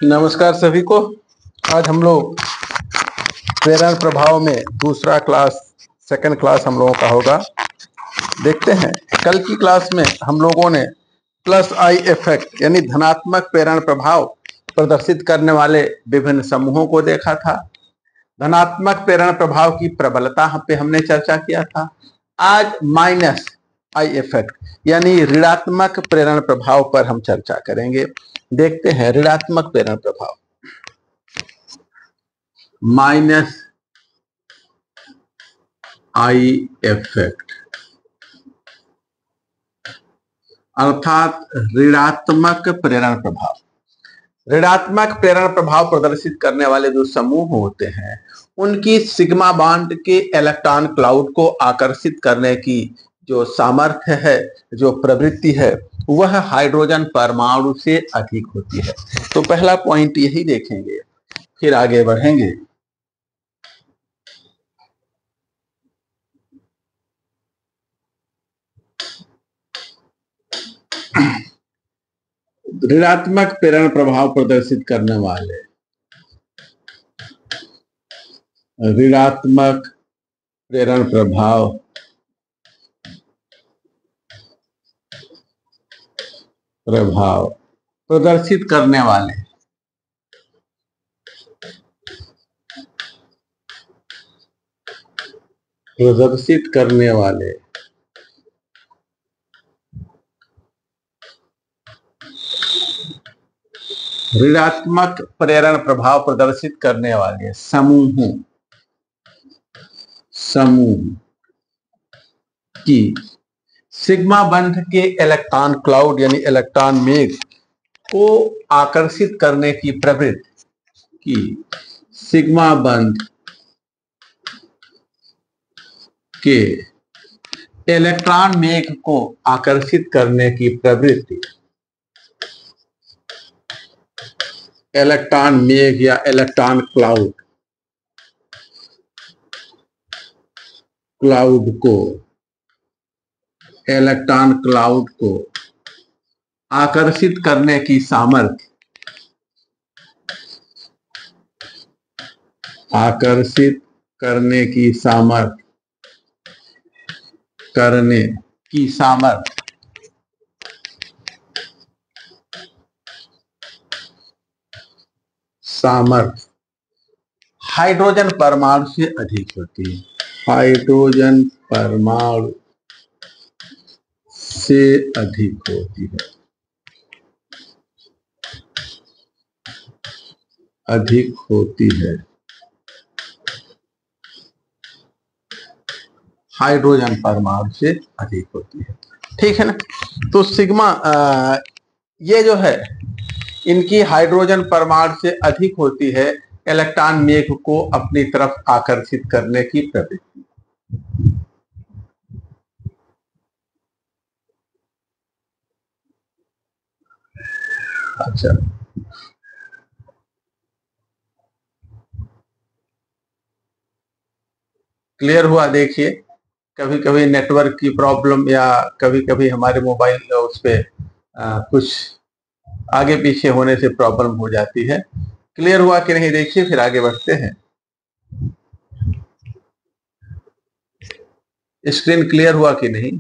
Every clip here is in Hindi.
नमस्कार सभी को। आज हम लोग प्रेरण प्रभाव में दूसरा क्लास, सेकंड क्लास हम लोगों का होगा। देखते हैं, कल की क्लास में हम लोगों ने प्लस आई इफेक्ट यानी धनात्मक प्रेरण प्रभाव प्रदर्शित करने वाले विभिन्न समूहों को देखा था। धनात्मक प्रेरण प्रभाव की प्रबलता पे हमने चर्चा किया था। आज माइनस आई इफेक्ट यानी ऋणात्मक प्रेरण प्रभाव पर हम चर्चा करेंगे। देखते हैं ऋणात्मक प्रेरण प्रभाव, माइनस आई इफेक्ट अर्थात ऋणात्मक प्रेरण प्रभाव। ऋणात्मक प्रेरण प्रभाव प्रदर्शित करने वाले जो समूह होते हैं उनकी सिग्मा बॉन्ड के इलेक्ट्रॉन क्लाउड को आकर्षित करने की जो सामर्थ्य है, जो प्रवृत्ति है, वह हाइड्रोजन परमाणु से अधिक होती है। तो पहला पॉइंट यही देखेंगे, फिर आगे बढ़ेंगे। ऋणात्मक प्रेरण प्रभाव प्रदर्शित करने वाले ऋणात्मक प्रेरण प्रभाव प्रदर्शित करने वाले ऋणात्मक प्रेरण प्रभाव प्रदर्शित करने वाले समूह की सिग्मा बंध के इलेक्ट्रॉन क्लाउड यानी इलेक्ट्रॉन मेघ को आकर्षित करने की प्रवृत्ति सिग्मा बंध के इलेक्ट्रॉन मेघ को आकर्षित करने की प्रवृत्ति, इलेक्ट्रॉन मेघ या इलेक्ट्रॉन क्लाउड को आकर्षित करने की सामर्थ्य, हाइड्रोजन परमाणु से अधिक होती है। हाइड्रोजन परमाणु से अधिक होती है। हाइड्रोजन परमाणु से अधिक होती है। ठीक है ना। तो सिग्मा ये जो है इनकी हाइड्रोजन परमाणु से अधिक होती है इलेक्ट्रॉन मेघ को अपनी तरफ आकर्षित करने की प्रवृत्ति। अच्छा, क्लियर हुआ? देखिए, कभी कभी नेटवर्क की प्रॉब्लम या कभी कभी हमारे मोबाइल उस पे कुछ आगे पीछे होने से प्रॉब्लम हो जाती है। क्लियर हुआ कि नहीं? देखिए, फिर आगे बढ़ते हैं। स्क्रीन क्लियर हुआ कि नहीं?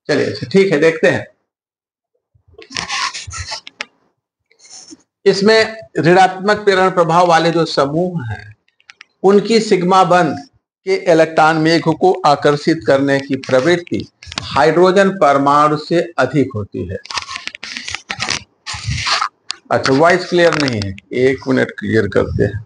चलिए, अच्छा ठीक है, देखते हैं। इसमें ऋणात्मक प्रेरण प्रभाव वाले जो समूह हैं उनकी सिग्मा बंध के इलेक्ट्रॉन मेघ को आकर्षित करने की प्रवृत्ति हाइड्रोजन परमाणु से अधिक होती है। अच्छा, वॉइस क्लियर नहीं है, एक मिनट क्लियर करते हैं।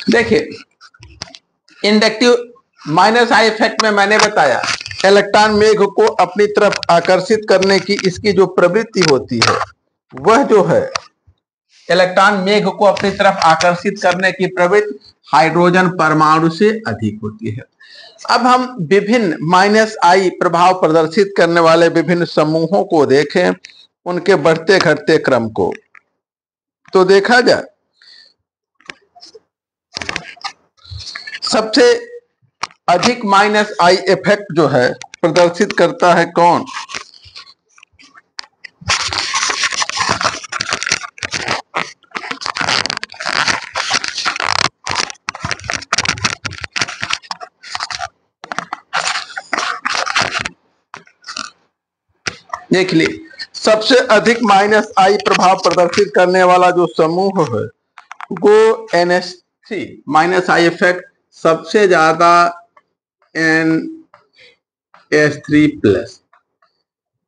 देखिए, इंडक्टिव माइनस आई इफेक्ट में मैंने बताया इलेक्ट्रॉन मेघ को अपनी तरफ आकर्षित करने की इसकी जो प्रवृत्ति होती है वह जो है इलेक्ट्रॉन मेघ को अपनी तरफ आकर्षित करने की प्रवृत्ति हाइड्रोजन परमाणु से अधिक होती है। अब हम विभिन्न माइनस आई प्रभाव प्रदर्शित करने वाले विभिन्न समूहों को देखें, उनके बढ़ते घटते क्रम को तो देखा जाए। सबसे अधिक माइनस आई इफेक्ट जो है प्रदर्शित करता है कौन? देख ली, सबसे अधिक माइनस आई प्रभाव प्रदर्शित करने वाला जो समूह है वो NH3 माइनस आई इफेक्ट सबसे ज्यादा NH3 प्लस,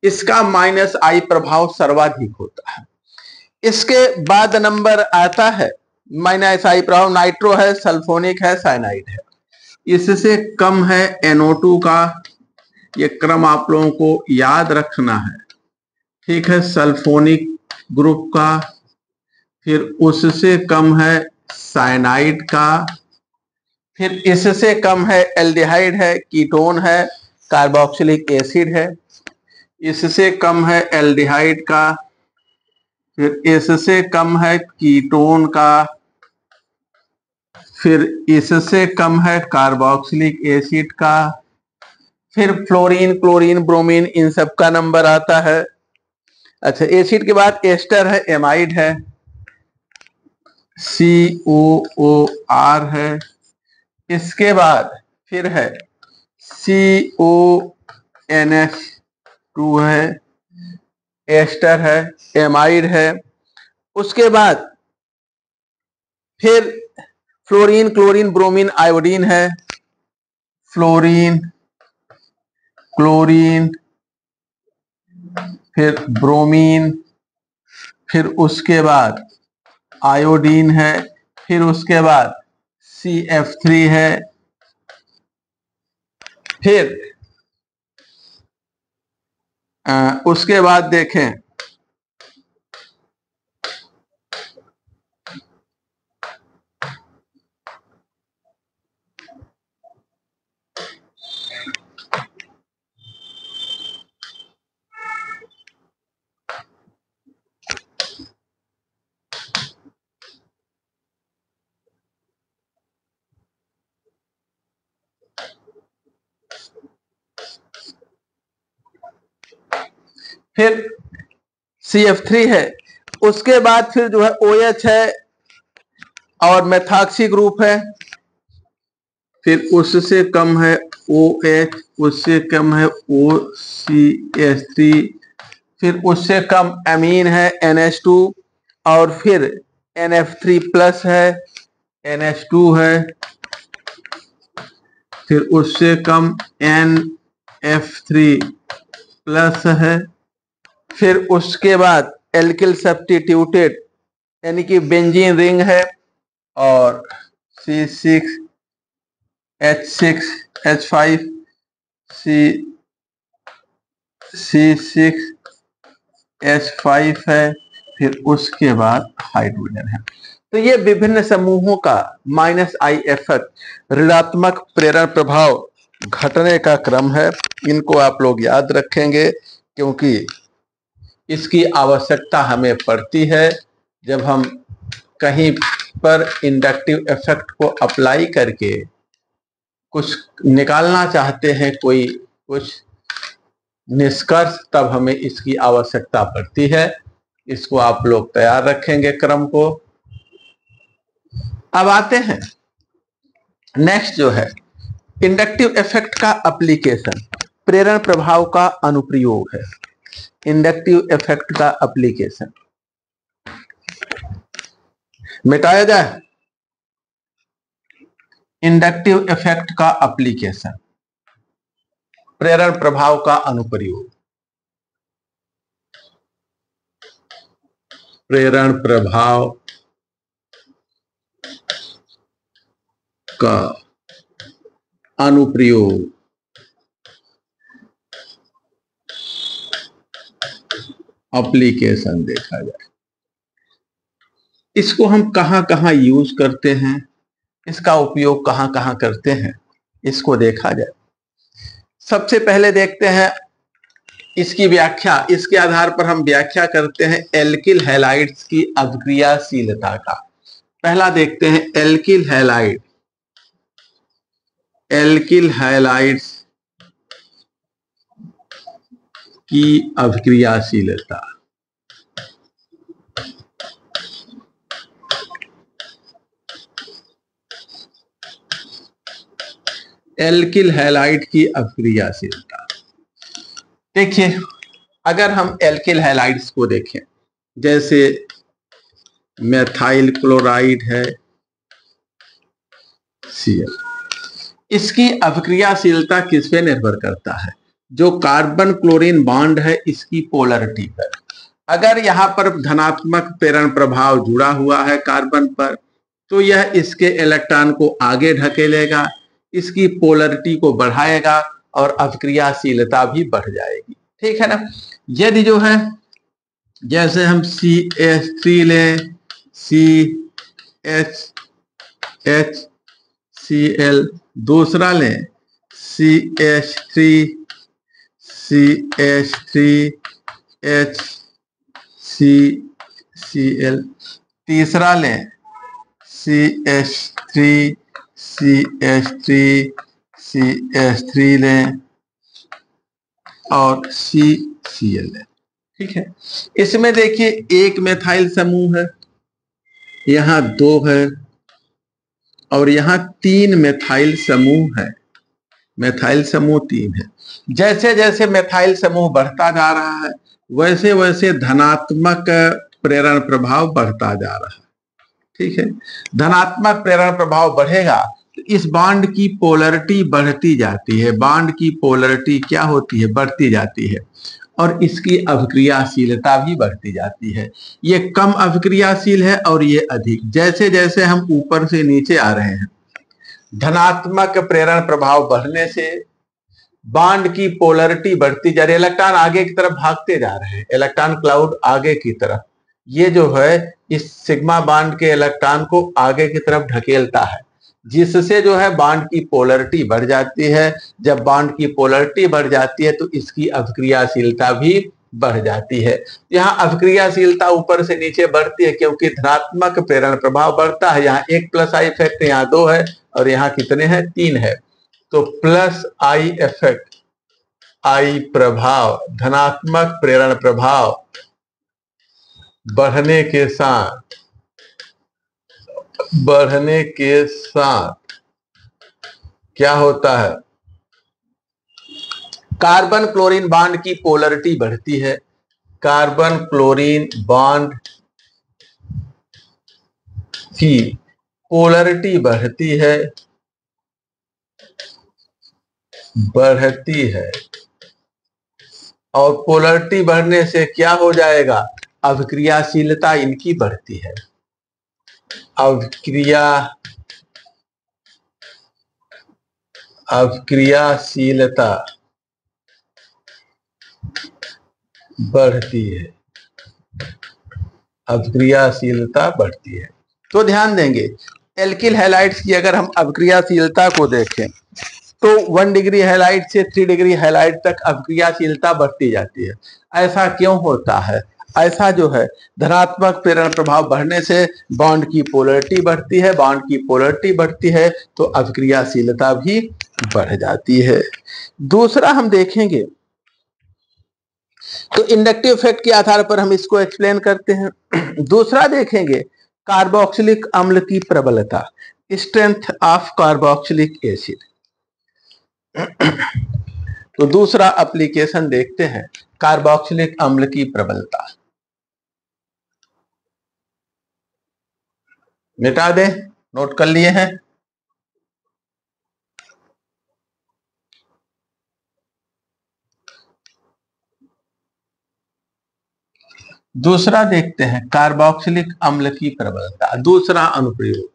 इसका माइनस आई प्रभाव सर्वाधिक होता है। इसके बाद नंबर आता है माइनस आई प्रभाव नाइट्रो है, सल्फोनिक है, साइनाइड है। इससे कम है NO2 का, ये क्रम आप लोगों को याद रखना है, ठीक है। सल्फोनिक ग्रुप का, फिर उससे कम है साइनाइड का, फिर इससे कम है एल्डिहाइड है, कीटोन है, कार्बोक्सिलिक एसिड है। इससे कम है एल्डिहाइड का, फिर इससे कम है कीटोन का, फिर इससे कम है कार्बोक्सिलिक एसिड का, फिर फ्लोरीन, क्लोरीन, ब्रोमीन, इन सब का नंबर आता है। अच्छा, एसिड के बाद एस्टर है, एमाइड है, COOR है। इसके बाद फिर है CONH2 है, एस्टर है, एमाइड है। उसके बाद फिर फ्लोरीन, क्लोरीन, ब्रोमीन, आयोडीन है, फ्लोरीन, क्लोरीन, फिर ब्रोमीन, फिर उसके बाद आयोडीन है, फिर उसके बाद CF3 है, फिर उसके बाद देखें फिर CF3 है। उसके बाद फिर जो है OH है और मेथॉक्सी ग्रुप है, फिर उससे कम है OH, उससे कम है OCH3, फिर उससे कम अमीन है NH2, और फिर NF3 प्लस है, NH2 है, फिर उससे कम NF3 प्लस है, फिर उसके बाद एल्किल सब्स्टिट्यूटेड यानी कि बेंजीन रिंग है, और C6H6H5 C6H5 है, फिर उसके बाद हाइड्रोजन है। तो ये विभिन्न समूहों का माइनस आई इफेक्ट ऋणात्मक प्रेरण प्रभाव घटने का क्रम है। इनको आप लोग याद रखेंगे क्योंकि इसकी आवश्यकता हमें पड़ती है जब हम कहीं पर इंडक्टिव इफेक्ट को अप्लाई करके कुछ निकालना चाहते हैं, कोई कुछ निष्कर्ष, तब हमें इसकी आवश्यकता पड़ती है। इसको आप लोग तैयार रखेंगे क्रम को। अब आते हैं नेक्स्ट जो है इंडक्टिव इफेक्ट का एप्लीकेशन, प्रेरण प्रभाव का अनुप्रयोग है। इंडक्टिव इफेक्ट का एप्लीकेशन मिटाया जाए। इंडक्टिव इफेक्ट का एप्लीकेशन, प्रेरण प्रभाव का अनुप्रयोग। प्रेरण प्रभाव का अनुप्रयोग, एप्लीकेशन देखा जाए, इसको हम कहां कहां यूज करते हैं, इसका उपयोग कहां कहां करते हैं, इसको देखा जाए। सबसे पहले देखते हैं इसकी व्याख्या। इसके आधार पर हम व्याख्या करते हैं एल्किल हैलाइड्स की अभिक्रियाशीलता का। पहला देखते हैं एल्किल हैलाइड, एल्किल हैलाइड्स की अभिक्रियाशीलता। एल्किल हैलाइड की अभिक्रियाशीलता देखिए, अगर हम एल्किल हैलाइड्स को देखें, जैसे मेथाइल क्लोराइड है Cl, इसकी अभिक्रियाशीलता किस पे निर्भर करता है? जो कार्बन क्लोरीन बॉन्ड है इसकी पोलरिटी पर। अगर यहां पर धनात्मक प्रेरण प्रभाव जुड़ा हुआ है कार्बन पर, तो यह इसके इलेक्ट्रॉन को आगे ढकेलेगा, इसकी पोलरिटी को बढ़ाएगा और अभिक्रियाशीलता भी बढ़ जाएगी। ठीक है ना। यदि जो है, जैसे हम CH3 लें, CHHCl, दूसरा लें CH3CH3HCl, तीसरा लें CH3CH3CH3 लें और CCl लें। ठीक है। इसमें देखिए एक मेथाइल समूह है, यहां 2 है और यहां 3 मेथाइल समूह है। मेथाइल समूह 3 है। जैसे जैसे मेथाइल समूह बढ़ता जा रहा है, वैसे वैसे धनात्मक प्रेरण प्रभाव बढ़ता जा रहा है। ठीक है। धनात्मक प्रेरण प्रभाव बढ़ेगा तो इस बॉन्ड की पोलरिटी बढ़ती जाती है। बॉन्ड की पोलरिटी क्या होती है? बढ़ती जाती है और इसकी अभिक्रियाशीलता भी बढ़ती जाती है। ये कम अभिक्रियाशील है और ये अधिक। जैसे जैसे हम ऊपर से नीचे आ रहे हैं, धनात्मक प्रेरण प्रभाव बढ़ने से बॉन्ड की पोलरिटी बढ़ती जा रही है। इलेक्ट्रॉन आगे की तरफ भागते जा रहे हैं, इलेक्ट्रॉन क्लाउड आगे की तरफ। ये जो है इस सिग्मा बॉन्ड के इलेक्ट्रॉन को आगे की तरफ ढकेलता है, जिससे जो है बॉन्ड की पोलरिटी बढ़ जाती है। जब बॉन्ड की पोलरिटी बढ़ जाती है तो इसकी अभिक्रियाशीलता भी बढ़ जाती है। यहाँ अभिक्रियाशीलता ऊपर से नीचे बढ़ती है क्योंकि धनात्मक प्रेरण प्रभाव बढ़ता है। यहाँ 1 प्लस आई इफेक्ट, यहाँ 2 है और यहाँ कितने हैं? 3 है। तो प्लस आई इफेक्ट, आई प्रभाव, धनात्मक प्रेरण प्रभाव बढ़ने के साथ क्या होता है? कार्बन क्लोरीन बॉन्ड की पोलरिटी बढ़ती है। कार्बन क्लोरीन बॉन्ड की पोलरिटी बढ़ती है और पोलरिटी बढ़ने से क्या हो जाएगा? अभिक्रियाशीलता इनकी बढ़ती है। अभिक्रियाशीलता बढ़ती है। अभिक्रियाशीलता बढ़ती है। तो ध्यान देंगे, एल्किल हैलाइड्स की अगर हम अभिक्रियाशीलता को देखें तो 1 डिग्री हैलाइड से 3 डिग्री हैलाइड तक अभिक्रियाशीलता बढ़ती जाती है। ऐसा क्यों होता है? ऐसा जो है, धनात्मक प्रेरण प्रभाव बढ़ने से बॉन्ड की पोलरिटी बढ़ती है। बॉन्ड की पोलरिटी बढ़ती है तो अभिक्रियाशीलता भी बढ़ जाती है। दूसरा हम देखेंगे तो इंडक्टिव इफेक्ट के आधार पर हम इसको एक्सप्लेन करते हैं। दूसरा देखेंगे कार्बोक्सिलिक अम्ल की प्रबलता, स्ट्रेंथ ऑफ कार्बोक्सिलिक एसिड। तो दूसरा एप्लीकेशन देखते हैं, कार्बोक्सिलिक अम्ल की प्रबलता। मिटा दें, नोट कर लिए हैं? दूसरा देखते हैं कार्बोक्सिलिक अम्ल की प्रबलता। दूसरा अनुप्रयोग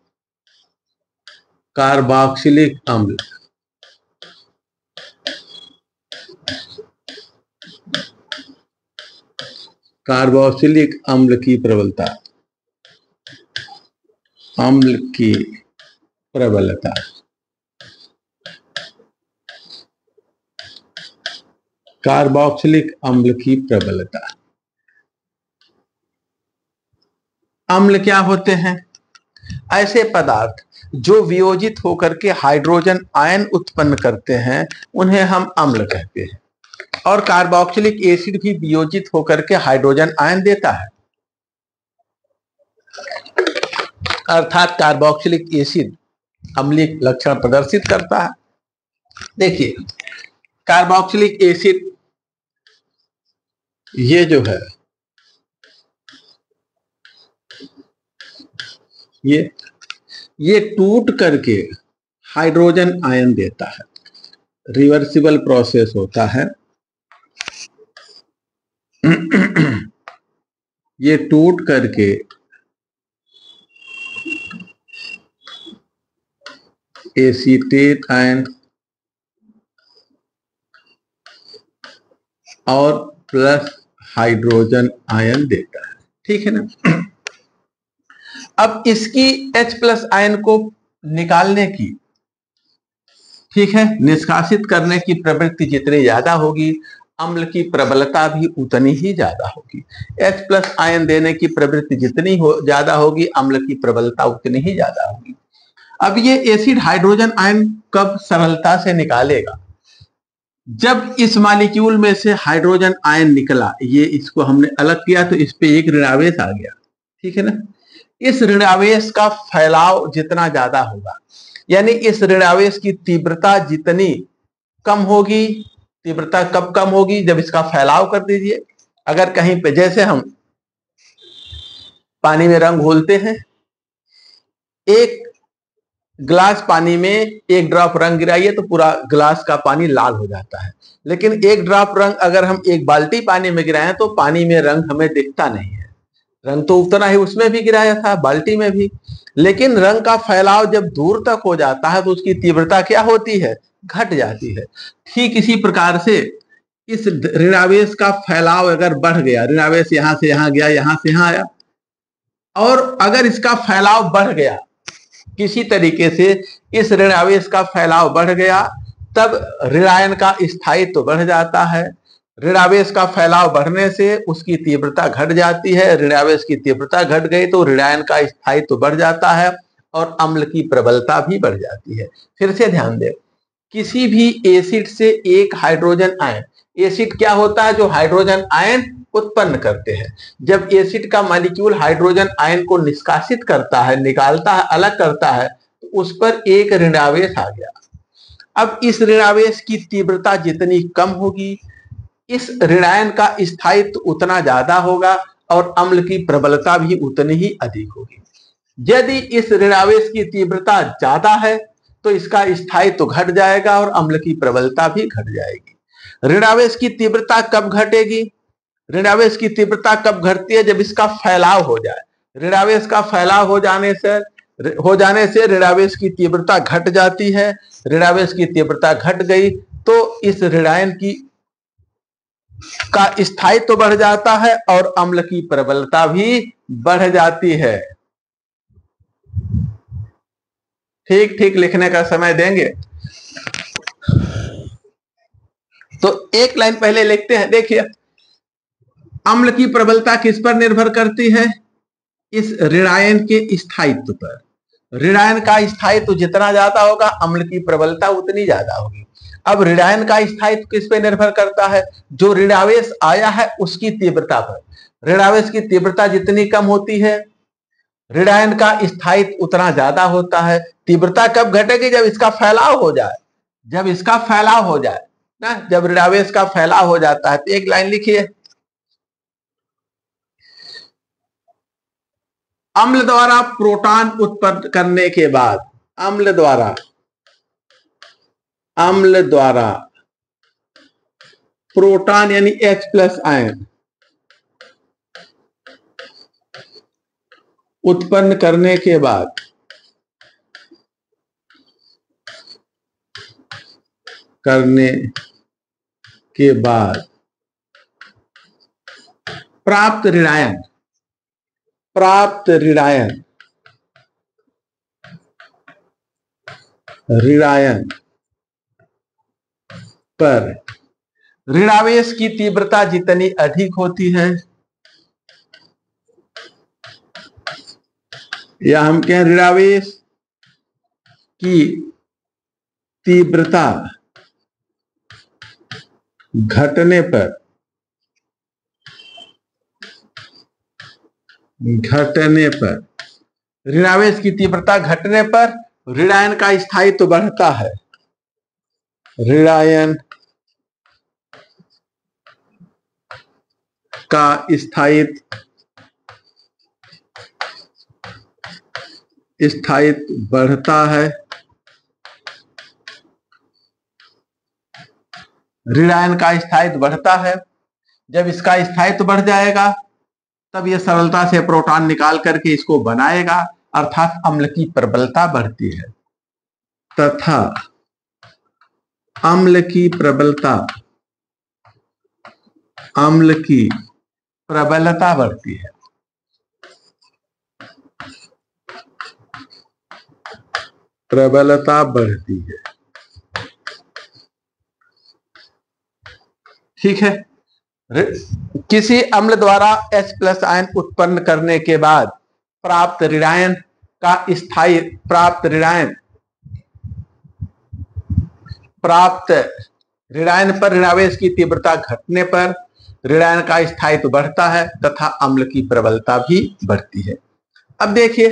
कार्बोक्सिलिक अम्ल कार्बोक्सिलिक अम्ल की प्रबलता, अम्ल की प्रबलता, कार्बोक्सिलिक अम्ल की प्रबलता। अम्ल क्या होते हैं? ऐसे पदार्थ जो वियोजित होकर के हाइड्रोजन आयन उत्पन्न करते हैं उन्हें हम अम्ल कहते हैं। और कार्बोक्सिलिक एसिड भी वियोजित होकर के हाइड्रोजन आयन देता है, अर्थात कार्बोक्सिलिक एसिड अम्लीय लक्षण प्रदर्शित करता है। देखिए, कार्बोक्सिलिक एसिड ये जो है ये टूट करके हाइड्रोजन आयन देता है, रिवर्सिबल प्रोसेस होता है। ये टूट करके एसीटेट आयन और प्लस हाइड्रोजन आयन देता है, ठीक है ना। अब इसकी H प्लस आयन को निकालने की, ठीक है, निष्कासित करने की प्रवृत्ति जितनी ज्यादा होगी अम्ल की प्रबलता भी उतनी ही ज्यादा होगी। H प्लस आयन देने की प्रवृत्ति जितनी ज्यादा होगी अम्ल की प्रबलता उतनी ही ज्यादा होगी। अब ये एसिड हाइड्रोजन आयन कब सरलता से निकालेगा? जब इस मॉलिक्यूल में से हाइड्रोजन आयन निकला, ये इसको हमने अलग किया तो इस पे एक ऋणावेश आ गया, ठीक है ना। इस ऋणावेश का फैलाव जितना ज्यादा होगा, यानी इस ऋणावेश की तीव्रता जितनी कम होगी, तीव्रता कब कम होगी? जब इसका फैलाव कर दीजिए। अगर कहीं पे जैसे हम पानी में रंग घोलते हैं, एक ग्लास पानी में एक ड्रॉप रंग गिराइए तो पूरा ग्लास का पानी लाल हो जाता है, लेकिन एक ड्रॉप रंग अगर हम एक बाल्टी पानी में गिराएं तो पानी में रंग हमें दिखता नहीं है। रंग तो उतना ही उसमें भी गिराया था, बाल्टी में भी, लेकिन रंग का फैलाव जब दूर तक हो जाता है तो उसकी तीव्रता क्या होती है? घट जाती है। ठीक इसी प्रकार से इस ऋणावेश का फैलाव अगर बढ़ गया, ऋणावेश यहां से यहां गया, यहां से यहां आया, और अगर इसका फैलाव बढ़ गया किसी तरीके से, इस ऋणावेश का फैलाव बढ़ गया, तब ऋणायन का स्थायित्व तो बढ़ जाता है। ऋणावेश का फैलाव बढ़ने से उसकी तीव्रता घट जाती है, ऋणावेश की तीव्रता घट गई तो ऋणायन का स्थायित्व तो बढ़ जाता है और अम्ल की प्रबलता भी बढ़ जाती है। फिर से ध्यान दें, किसी भी एसिड से एक हाइड्रोजन आयन, एसिड क्या होता है? जो हाइड्रोजन आयन उत्पन्न करते हैं। जब एसिड का मॉलिक्यूल हाइड्रोजन आयन को निष्कासित करता है, निकालता है, अलग करता है, तो उस पर एक ऋणावेश आ गया। अब इस ऋणावेश की तीव्रता जितनी कम होगी, इस ऋणायन का स्थायित्व उतना ज्यादा होगा और अम्ल की प्रबलता भी उतनी ही अधिक होगी। यदि इस ऋणावेश की तीव्रता ज्यादा है तो इसका स्थायित्व घट जाएगा और अम्ल की प्रबलता भी घट जाएगी। ऋणावेश की तीव्रता कब घटेगी? ऋणावेश की तीव्रता कब घटती है? जब इसका फैलाव हो जाए। ऋणावेश का फैलाव हो जाने से ऋणावेश की तीव्रता घट जाती है। ऋणावेश की तीव्रता घट गई तो इस ऋणायन की का स्थायित्व तो बढ़ जाता है और अम्ल की प्रबलता भी बढ़ जाती है। ठीक ठीक लिखने का समय देंगे तो एक लाइन पहले लिखते हैं। देखिए, अम्ल की प्रबलता किस पर निर्भर करती है? इस ऋणायन के स्थायित्व पर। ऋणायन का स्थायित्व जितना ज्यादा होगा अम्ल की प्रबलता उतनी ज्यादा होगी। अब ऋणायन का स्थायित्व किस पे निर्भर करता है? जो ऋणावेश आया है उसकी तीव्रता पर। ऋणावेश की तीव्रता जितनी कम होती है ऋणायन का स्थायित्व उतना ज्यादा होता है। तीव्रता कब घटेगी? जब इसका फैलाव हो जाए। जब इसका फैलाव हो जाए ना, जब ऋणावेश का फैलाव हो जाता है। तो एक लाइन लिखिए, अम्ल द्वारा प्रोटॉन उत्पन्न करने के बाद, अम्ल द्वारा प्रोटॉन यानी H प्लस आयन उत्पन्न करने के बाद प्राप्त ऋणायन, प्राप्त ऋणायन, ऋणायन पर ऋणावेश की तीव्रता जितनी अधिक होती है, या हम कहें ऋणावेश की तीव्रता घटने पर, घटने पर, ऋणावेश की तीव्रता घटने पर ऋणायन का स्थायित्व बढ़ता है, ऋणायन का स्थायित्व बढ़ता है, ऋणायन का स्थायित्व बढ़ता है। जब इसका स्थायित्व बढ़ जाएगा तब यह सरलता से प्रोटॉन निकाल करके इसको बनाएगा, अर्थात अम्ल की प्रबलता बढ़ती है, तथा अम्ल की प्रबलता, अम्ल की प्रबलता बढ़ती है। प्रबलता बढ़ती है, ठीक है। किसी अम्ल द्वारा H+ आयन उत्पन्न करने के बाद प्राप्त ऋणायन का स्थायी, प्राप्त ऋणायन पर ऋणावेश की तीव्रता घटने पर ऋणायन का स्थायित्व बढ़ता है तथा अम्ल की प्रबलता भी बढ़ती है। अब देखिए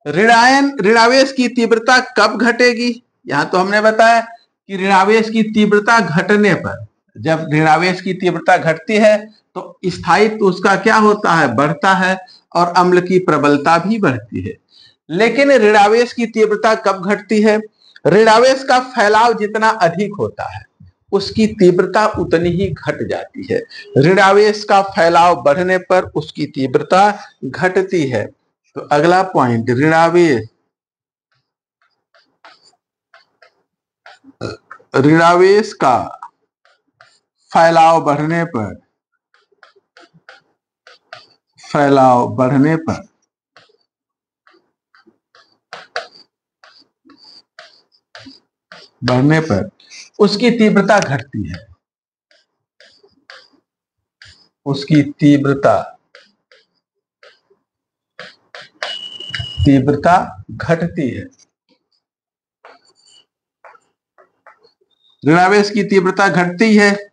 ऋणावेश की तीव्रता कब घटेगी। यहां तो हमने बताया कि ऋणावेश की तीव्रता घटने पर, जब ऋणावेश की तीव्रता घटती है तो स्थायित्व उसका क्या होता है, बढ़ता है, और अम्ल की प्रबलता भी बढ़ती है। लेकिन ऋणावेश की तीव्रता कब घटती है, ऋणावेश का फैलाव जितना अधिक होता है उसकी तीव्रता उतनी ही घट जाती है। ऋणावेश का फैलाव बढ़ने पर उसकी तीव्रता घटती है। तो अगला पॉइंट, ऋणावेश का फैलाव बढ़ने पर, फैलाव बढ़ने पर उसकी तीव्रता घटती है, उसकी तीव्रता घटती है। ऋणावेश की तीव्रता घटती है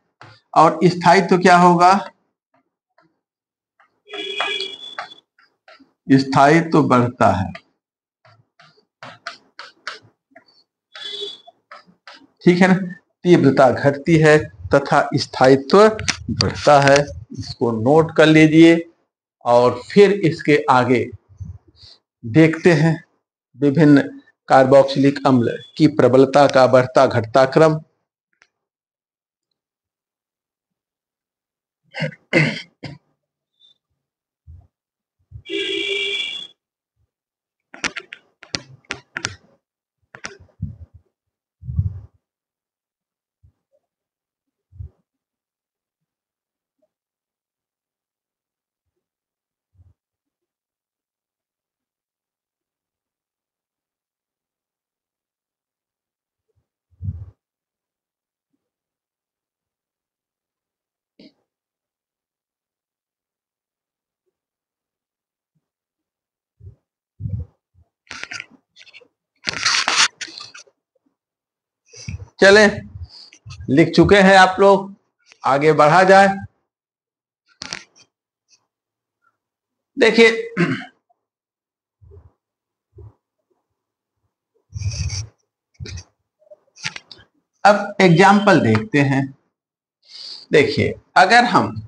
और स्थायित्व क्या होगा, स्थायित्व बढ़ता है, ठीक है ना। तीव्रता घटती है तथा स्थायित्व बढ़ता है, इसको नोट कर लीजिए। और फिर इसके आगे देखते हैं विभिन्न कार्बोक्सिलिक अम्ल की प्रबलता का बढ़ता घटता क्रम। चले, लिख चुके हैं आप लोग, आगे बढ़ा जाए। देखिए अब एग्जाम्पल देखते हैं। देखिए अगर हम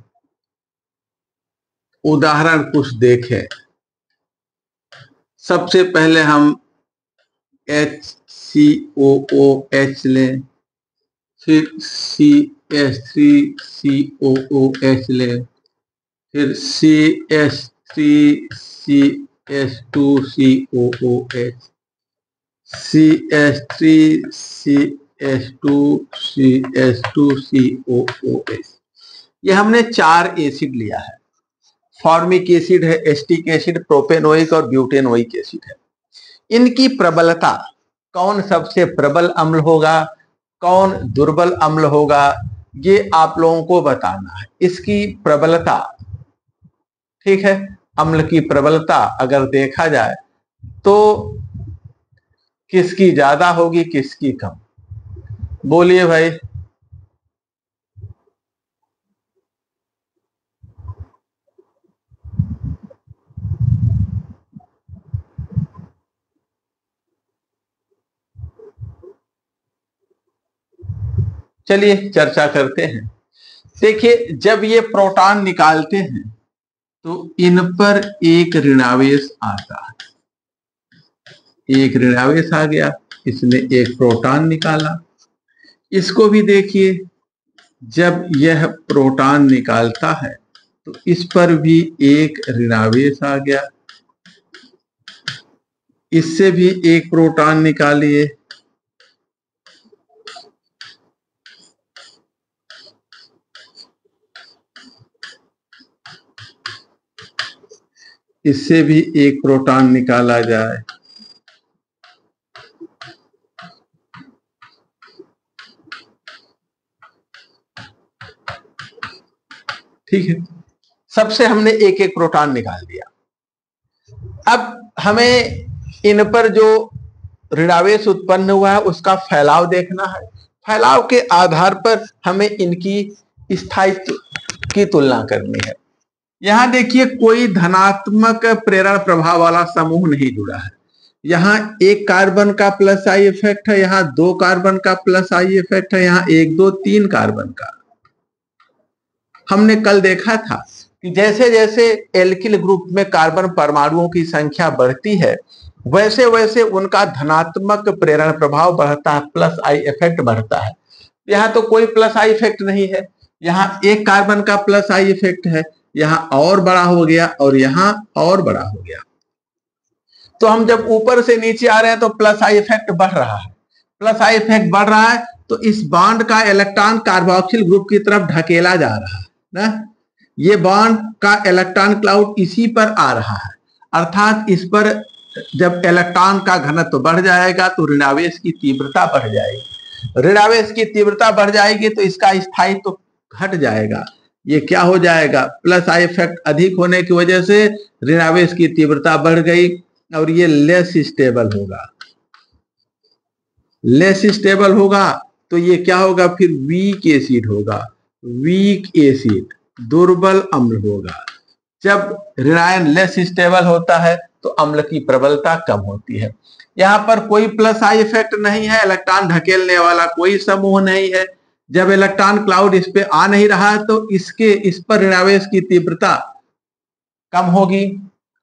उदाहरण कुछ देखें, सबसे पहले हम HCOOH लें, फिर CH3COOH लें, फिर CH3CH2COOH, CH3CH2CH2COOH। ये हमने 4 एसिड लिया है। फॉर्मिक एसिड है, एस्टिक एसिड, प्रोपेनोइक और ब्यूटेनोइक एसिड है। इनकी प्रबलता, कौन सबसे प्रबल अम्ल होगा, कौन दुर्बल अम्ल होगा, ये आप लोगों को बताना है। इसकी प्रबलता, ठीक है, अम्ल की प्रबलता अगर देखा जाए तो किसकी ज्यादा होगी, किसकी कम, बोलिए भाई। चलिए चर्चा करते हैं। देखिए, जब ये प्रोटॉन निकालते हैं तो इन पर एक ऋणावेश आता है, एक ऋणावेश आ गया, इसने एक प्रोटॉन निकाला। इसको भी देखिए, जब यह प्रोटॉन निकालता है तो इस पर भी एक ऋणावेश आ गया, इससे भी एक प्रोटॉन निकालिए, इससे भी एक प्रोटॉन निकाला जाए, ठीक है। सबसे हमने एक एक प्रोटॉन निकाल दिया। अब हमें इन पर जो ऋणावेश उत्पन्न हुआ है उसका फैलाव देखना है। फैलाव के आधार पर हमें इनकी स्थायित्व की तुलना करनी है। यहां देखिए, कोई धनात्मक प्रेरण प्रभाव वाला समूह नहीं जुड़ा है। यहाँ एक कार्बन का प्लस आई इफेक्ट है, यहाँ दो कार्बन का प्लस आई इफेक्ट है, यहाँ एक दो तीन कार्बन का। हमने कल देखा था कि जैसे जैसे एल्किल ग्रुप में कार्बन परमाणुओं की संख्या बढ़ती है वैसे वैसे उनका धनात्मक प्रेरण प्रभाव बढ़ता है, प्लस आई इफेक्ट बढ़ता है। यहाँ तो कोई प्लस आई इफेक्ट नहीं है, यहाँ एक कार्बन का प्लस आई इफेक्ट है, यहाँ और बड़ा हो गया और यहाँ और बड़ा हो गया। तो हम जब ऊपर से नीचे आ रहे हैं तो प्लस आई इफेक्ट बढ़ रहा है, प्लस आई इफेक्ट बढ़ रहा है तो इस बॉन्ड का इलेक्ट्रॉन कार्बोक्सिल ग्रुप की तरफ ढकेला जा रहा है ना। ये बॉन्ड का इलेक्ट्रॉन क्लाउड इसी पर आ रहा है, अर्थात इस पर जब इलेक्ट्रॉन का घनत्व बढ़ जाएगा तो ऋणावेश की तीव्रता बढ़ जाएगी। ऋणावेश की तीव्रता बढ़ जाएगी तो इसका स्थायित्व घट जाएगा। ये क्या हो जाएगा, प्लस आई इफेक्ट अधिक होने की वजह से ऋणावेश की तीव्रता बढ़ गई और ये लेस स्टेबल होगा। लेस स्टेबल होगा तो ये क्या होगा, फिर वीक एसिड होगा। वीक एसिड दुर्बल अम्ल होगा। जब ऋणायन लेस स्टेबल होता है तो अम्ल की प्रबलता कम होती है। यहाँ पर कोई प्लस आई इफेक्ट नहीं है, इलेक्ट्रॉन ढकेलने वाला कोई समूह नहीं है। जब इलेक्ट्रॉन क्लाउड इस पे आ नहीं रहा है तो इस पर ऋणावेश की तीव्रता कम होगी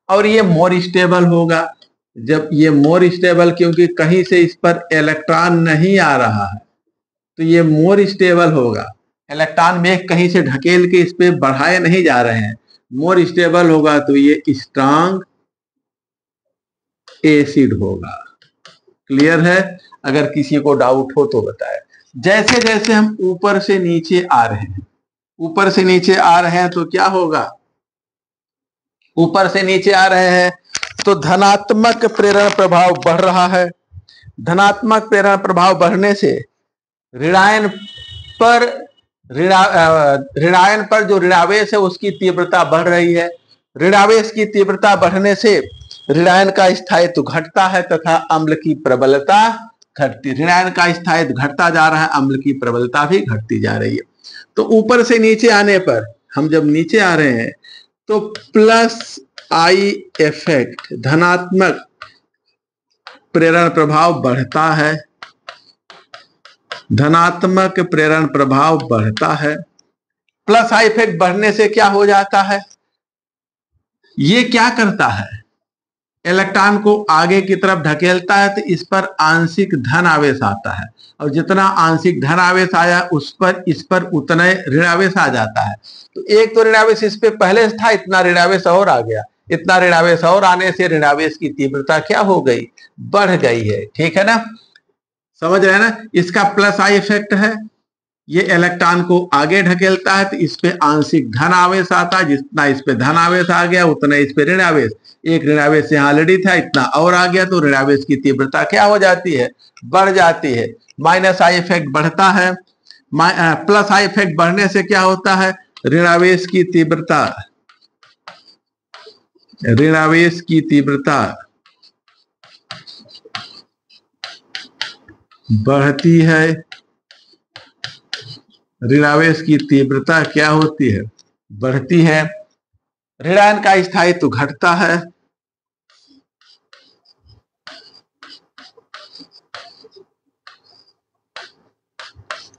और ये मोर स्टेबल होगा। जब ये मोर स्टेबल, क्योंकि कहीं से इस पर इलेक्ट्रॉन नहीं आ रहा है तो ये मोर स्टेबल होगा। इलेक्ट्रॉन में कहीं से ढकेल के इस पे बढ़ाए नहीं जा रहे हैं, मोर स्टेबल होगा तो ये स्ट्रांग एसिड होगा। क्लियर है? अगर किसी को डाउट हो तो बताए। जैसे जैसे हम ऊपर से नीचे आ रहे हैं, ऊपर से नीचे आ रहे हैं तो क्या होगा, ऊपर से नीचे आ रहे हैं तो धनात्मक प्रेरण प्रभाव बढ़ रहा है। धनात्मक प्रेरण प्रभाव बढ़ने से ऋणायन पर जो ऋणावेश है उसकी तीव्रता बढ़ रही है। ऋणावेश की तीव्रता बढ़ने से ऋणायन का स्थायित्व घटता है तथा अम्ल की प्रबलता घटती। ऋणायन का स्थायित्व घटता जा रहा है, अम्ल की प्रबलता भी घटती जा रही है। तो ऊपर से नीचे आने पर, हम जब नीचे आ रहे हैं तो प्लस आई इफेक्ट, धनात्मक प्रेरण प्रभाव बढ़ता है, धनात्मक प्रेरण प्रभाव बढ़ता है। प्लस आई इफेक्ट बढ़ने से क्या हो जाता है, ये क्या करता है, इलेक्ट्रॉन को आगे की तरफ ढकेलता है तो इस पर आंशिक धन आवेश आता है और जितना आंशिक धन आवेश आया इस पर उतना ऋणावेश आ जाता है। तो एक तो ऋणावेश इस पे पहले था, इतना ऋणावेश और आ गया। इतना ऋणावेश और आने से ऋणावेश की तीव्रता क्या हो गई, बढ़ गई है। ठीक है ना, समझ रहे हैं ना। इसका प्लस आई इफेक्ट है, ये इलेक्ट्रॉन को आगे ढकेलता है, तो इस पे आंशिक धन आवेश आता है। जितना इस पे धन आवेश आ गया उतना इस पे ऋण आवेश। एक ऋण आवेश यहाँ ऑलरेडी था, इतना और आ गया, तो ऋण आवेश की तीव्रता क्या हो जाती है, बढ़ जाती है। माइनस आई इफेक्ट बढ़ता है, प्लस आई इफेक्ट बढ़ने से क्या होता है, ऋणावेश की तीव्रता, ऋणावेश की तीव्रता बढ़ती है। ऋणावेश की तीव्रता क्या होती है, बढ़ती है। ऋणायन का स्थायित्व घटता है।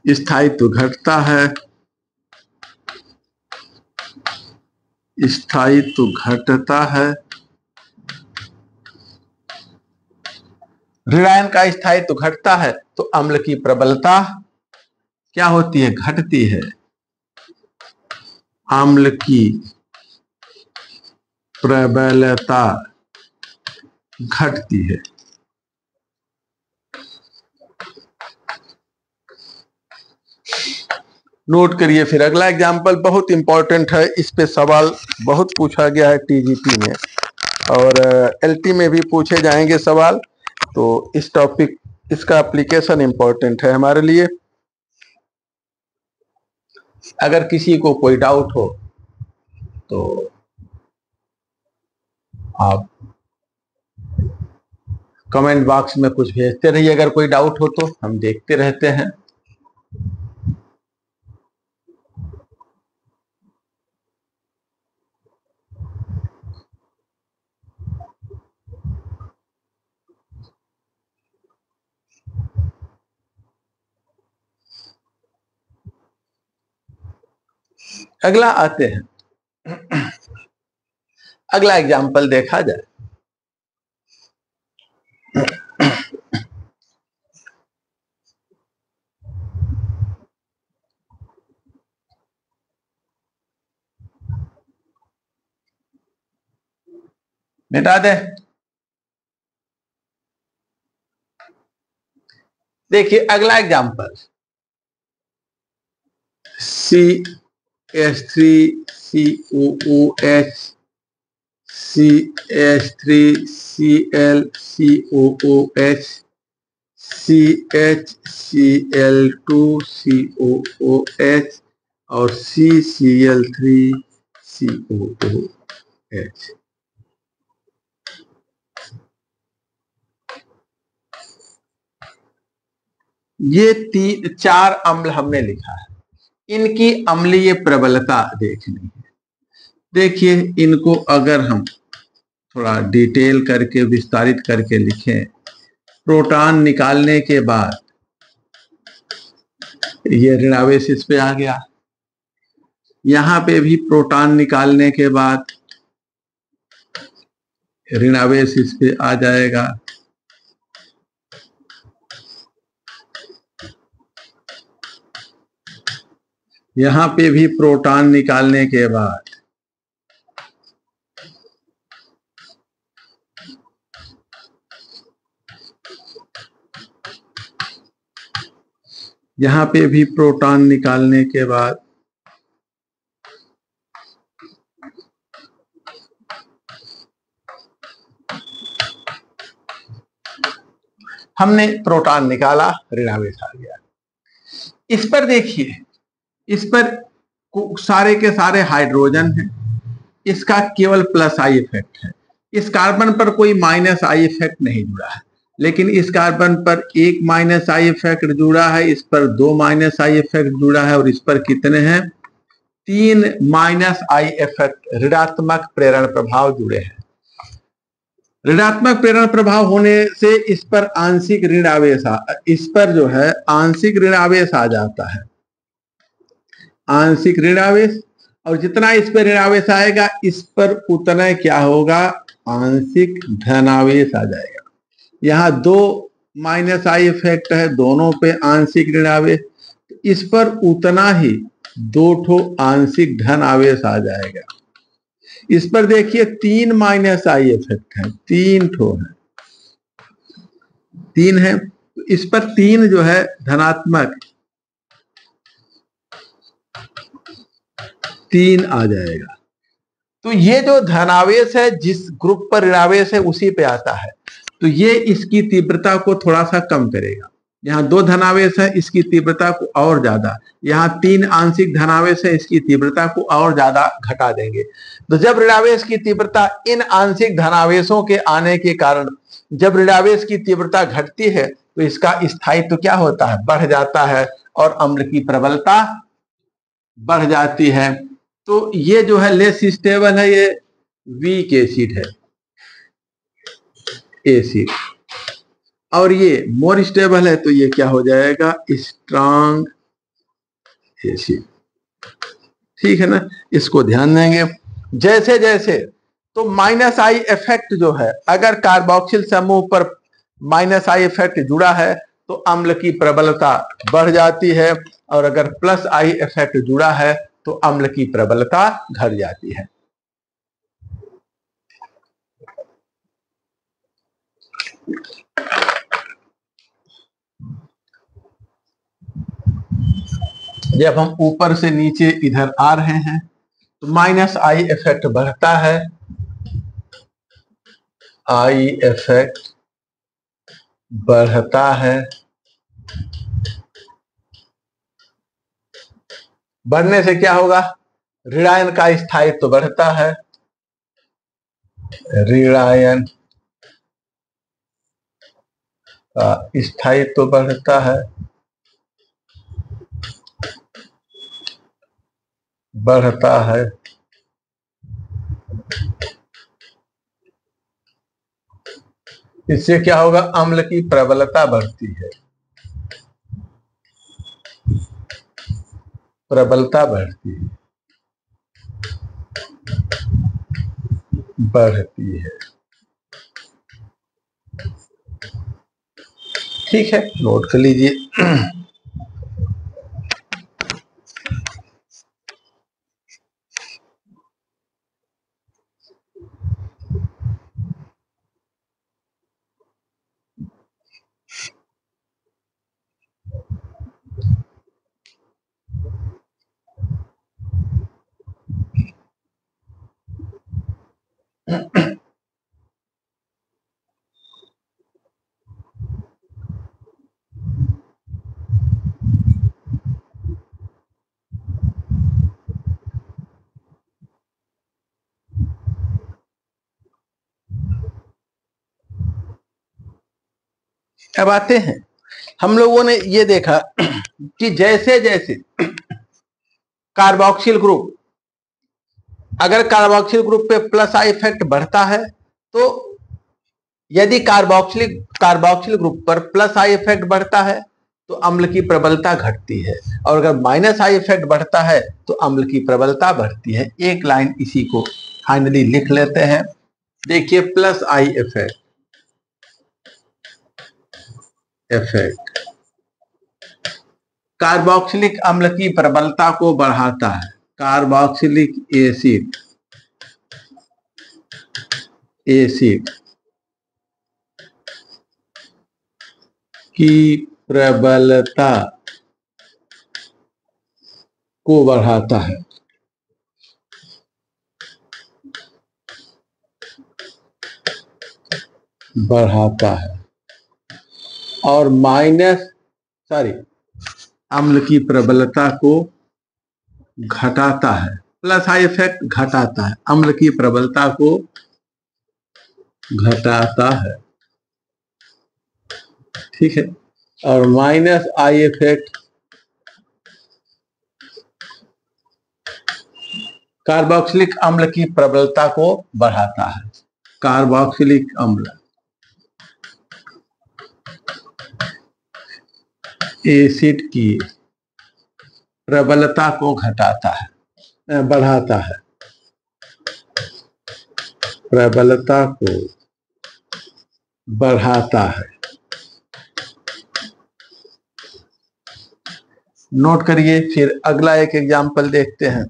स्थायित्व घटता है, स्थायित्व घटता है। ऋणायन का स्थायित्व घटता है तो अम्ल की प्रबलता क्या होती है, घटती है। अम्ल की प्रबलता घटती है। नोट करिए। फिर अगला एग्जाम्पल बहुत इंपॉर्टेंट है, इस पे सवाल बहुत पूछा गया है टीजीटी में और एलटी में भी पूछे जाएंगे सवाल। तो इस टॉपिक, इसका एप्लीकेशन इंपॉर्टेंट है हमारे लिए। अगर किसी को कोई डाउट हो तो आप कमेंट बॉक्स में कुछ भेजते रहिए। अगर कोई डाउट हो तो हम देखते रहते हैं। अगला आते हैं, अगला एग्जाम्पल देखा जाए। मिटा दे। देखिए अगला एग्जाम्पल, CH3COOH, CH3ClCOOH, CHCl2COOH और CCl3COOH। ये चार अम्ल हमने लिखा है। इनकी अम्लीय प्रबलता देखनी है। देखिए इनको अगर हम थोड़ा डिटेल करके विस्तारित करके लिखें, प्रोटॉन निकालने के बाद ये ऋणावेश इस पे आ गया, यहां पे भी प्रोटॉन निकालने के बाद ऋणावेश इस पे आ जाएगा। यहां पे भी प्रोटॉन निकालने के बाद यहां पे भी प्रोटॉन निकालने के बाद हमने प्रोटॉन निकाला, ऋणावेश आ गया। इस पर देखिए, इस पर सारे के सारे हाइड्रोजन हैं, इसका केवल प्लस आई इफेक्ट है। इस कार्बन पर कोई माइनस आई इफेक्ट नहीं जुड़ा है, लेकिन इस कार्बन पर एक माइनस आई इफेक्ट जुड़ा है, इस पर दो माइनस आई इफेक्ट जुड़ा है और इस पर कितने हैं, तीन माइनस आई इफेक्ट ऋणात्मक प्रेरण प्रभाव जुड़े हैं। ऋणात्मक प्रेरण प्रभाव होने से इस पर आंशिक ऋण आवेश, इस पर जो है आंशिक ऋण आवेश आ जाता है, आंशिक ऋण आवेश। और जितना इस पर ऋण आवेश आएगा इस पर उतना क्या होगा, आंशिक धनावेश आ जाएगा। यहाँ दो माइनस आई इफेक्ट है, दोनों पे आंशिक ऋण आवेश, इस पर उतना ही दो ठो आंशिक धन आवेश आ जाएगा। इस पर देखिए तीन माइनस आई इफेक्ट है, तीन ठो है, तीन है, इस पर तीन जो है धनात्मक 3 आ जाएगा। तो ये जो धनावेश है जिस ग्रुप पर ऋणावेश है उसी पे आता है, तो ये इसकी तीव्रता को थोड़ा सा कम करेगा। यहाँ 2 धनावेश है, इसकी तीव्रता को और ज्यादा, यहाँ 3 आंशिक धनावेश है, इसकी तीव्रता को और ज्यादा घटा देंगे। तो जब ऋणावेश की तीव्रता इन आंशिक धनावेशों के आने के कारण जब ऋणावेश की तीव्रता घटती है तो इसका स्थायित्व क्या होता है, बढ़ जाता है और अम्ल की प्रबलता बढ़ जाती है। तो ये जो है लेस स्टेबल है, ये वीक एसिड है, एसिड, और ये मोर स्टेबल है तो ये क्या हो जाएगा, स्ट्रांग एसिड। ठीक है ना, इसको ध्यान देंगे। जैसे जैसे तो माइनस आई इफेक्ट जो है, अगर कार्बोक्सिल समूह पर माइनस आई इफेक्ट जुड़ा है तो अम्ल की प्रबलता बढ़ जाती है, और अगर प्लस आई इफेक्ट जुड़ा है तो अम्ल की प्रबलता घट जाती है। जब हम ऊपर से नीचे इधर आ रहे हैं तो माइनस आई इफेक्ट बढ़ता है, आई इफेक्ट बढ़ता है, बढ़ने से क्या होगा, ऋणायन का स्थायित्व तो बढ़ता है, ऋणायन का स्थायित्व तो बढ़ता है, बढ़ता है। इससे क्या होगा, अम्ल की प्रबलता बढ़ती है, प्रबलता बढ़ती है, बढ़ती है। ठीक है, नोट कर लीजिए। अब आते हैं, हम लोगों ने ये देखा कि जैसे जैसे कार्बोक्सिल ग्रुप, अगर कार्बोक्सिल ग्रुप पे प्लस आई इफेक्ट बढ़ता है तो यदि कार्बोक्सिल ग्रुप पर प्लस आई इफेक्ट बढ़ता है तो अम्ल की प्रबलता घटती है, और अगर माइनस आई इफेक्ट बढ़ता है तो अम्ल की प्रबलता बढ़ती है। एक लाइन इसी को फाइनली लिख लेते हैं। देखिए, प्लस आई इफेक्ट कार्बोक्सिलिक अम्ल की प्रबलता को बढ़ाता है, कार्बोक्सिलिक एसिड की प्रबलता को बढ़ाता है, बढ़ाता है, और अम्ल की प्रबलता को घटाता है। प्लस आई इफेक्ट घटाता है, अम्ल की प्रबलता को घटाता है। ठीक है, और माइनस आई इफेक्ट कार्बोक्सिलिक अम्ल की प्रबलता को बढ़ाता है, कार्बोक्सिलिक अम्ल एसिड की प्रबलता को घटाता है, बढ़ाता है, प्रबलता को बढ़ाता है। नोट करिए, फिर अगला एक एग्जाम्पल देखते हैं।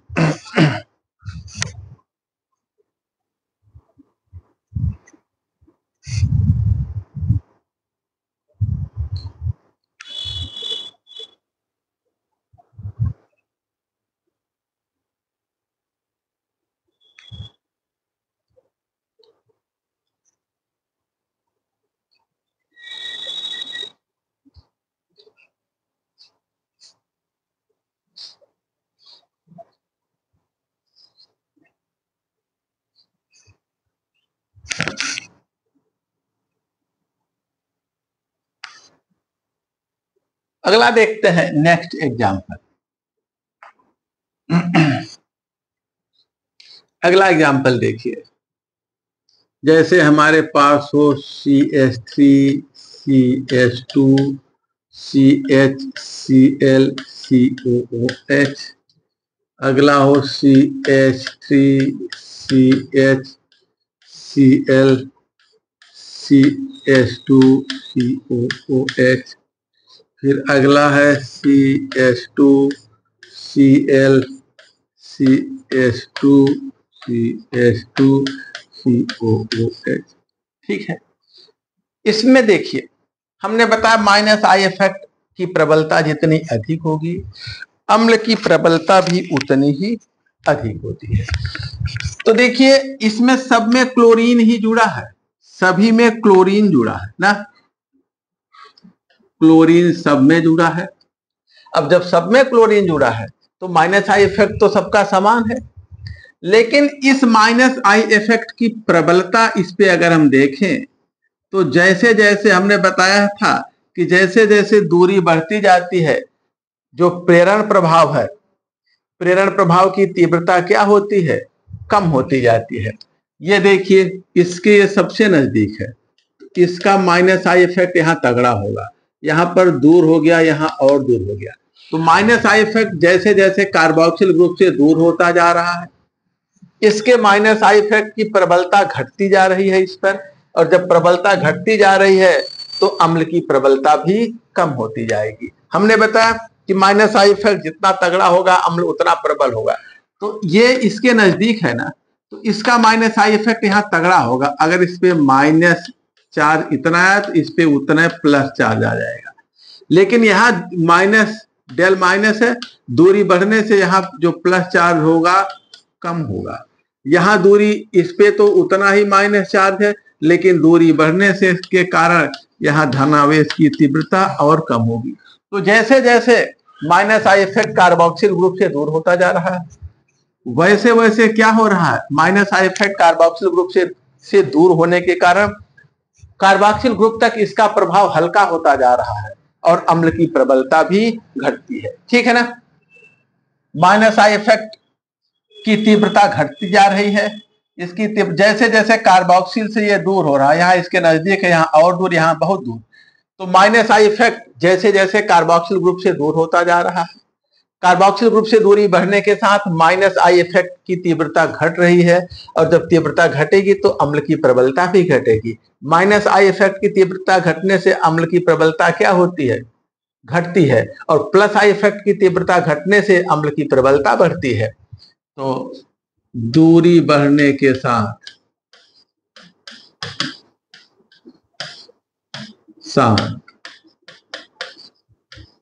अगला देखते हैं नेक्स्ट एग्जाम्पल। अगला एग्जाम्पल देखिए, जैसे हमारे पास हो CH3 CH2 CHCl COOH, अगला हो CH3 CHCl CH2 COOH, फिर अगला है CH2 Cl CH2 CH2 COOH। ठीक है, इसमें देखिए हमने बताया माइनस आई इफेक्ट की प्रबलता जितनी अधिक होगी, अम्ल की प्रबलता भी उतनी ही अधिक होती है। तो देखिए इसमें सब में क्लोरीन ही जुड़ा है, सभी में क्लोरीन जुड़ा है ना, क्लोरीन सब में जुड़ा है। अब जब सब में क्लोरीन जुड़ा है तो माइनस आई इफेक्ट तो सबका समान है, लेकिन इस माइनस आई इफेक्ट की प्रबलता इस पे अगर हम देखें तो जैसे जैसे हमने बताया था कि जैसे जैसे दूरी बढ़ती जाती है, जो प्रेरण प्रभाव है, प्रेरण प्रभाव की तीव्रता क्या होती है, कम होती जाती है। ये देखिए इसके ये सबसे नजदीक है, इसका माइनस आई इफेक्ट यहाँ तगड़ा होगा, यहाँ पर दूर हो गया, यहाँ और दूर हो गया। तो माइनस आई इफेक्ट जैसे जैसे कार्बोक्सिल ग्रुप से दूर होता जा रहा है, इसके माइनस आई इफेक्ट की प्रबलता घटती जा रही है इस पर, और जब प्रबलता घटती जा रही है तो अम्ल की प्रबलता भी कम होती जाएगी। हमने बताया कि माइनस आई इफेक्ट जितना तगड़ा होगा अम्ल उतना प्रबल होगा, तो ये इसके नजदीक है ना, तो इसका माइनस आई इफेक्ट यहाँ तगड़ा होगा। अगर इस पे माइनस चार्ज इतना है तो इस पे उतना प्लस चार्ज आ जाएगा, लेकिन यहाँ माइनस डेल माइनस है, दूरी बढ़ने से यहाँ जो प्लस चार्ज होगा कम होगा। यहाँ दूरी इस पे तो उतना ही माइनस चार्ज है, लेकिन दूरी बढ़ने से के कारण यहाँ धनावेश की तीव्रता और कम होगी। तो जैसे जैसे minus I effect carboxyl group से दूर होता जा रहा है, वैसे वैसे क्या हो रहा है, minus I effect carboxyl group से दूर होने के कारण कार्बोक्सिल ग्रुप तक इसका प्रभाव हल्का होता जा रहा है और अम्ल की प्रबलता भी घटती है। ठीक है ना, माइनस आई इफेक्ट की तीव्रता घटती जा रही है, इसकी जैसे जैसे कार्बोक्सिल से ये दूर हो रहा है, यहाँ इसके नजदीक है, यहाँ और दूर, यहाँ बहुत दूर, तो माइनस आई इफेक्ट जैसे जैसे कार्बोक्सिल ग्रुप से दूर होता जा रहा है, कार्बोक्सिल ग्रुप से दूरी बढ़ने के साथ माइनस आई इफेक्ट की तीव्रता घट रही है, और जब तीव्रता घटेगी तो अम्ल की प्रबलता भी घटेगी। माइनस आई इफेक्ट की तीव्रता घटने से अम्ल की प्रबलता क्या होती है, घटती है, और प्लस आई इफेक्ट की तीव्रता घटने से अम्ल की प्रबलता बढ़ती है। तो दूरी बढ़ने के साथ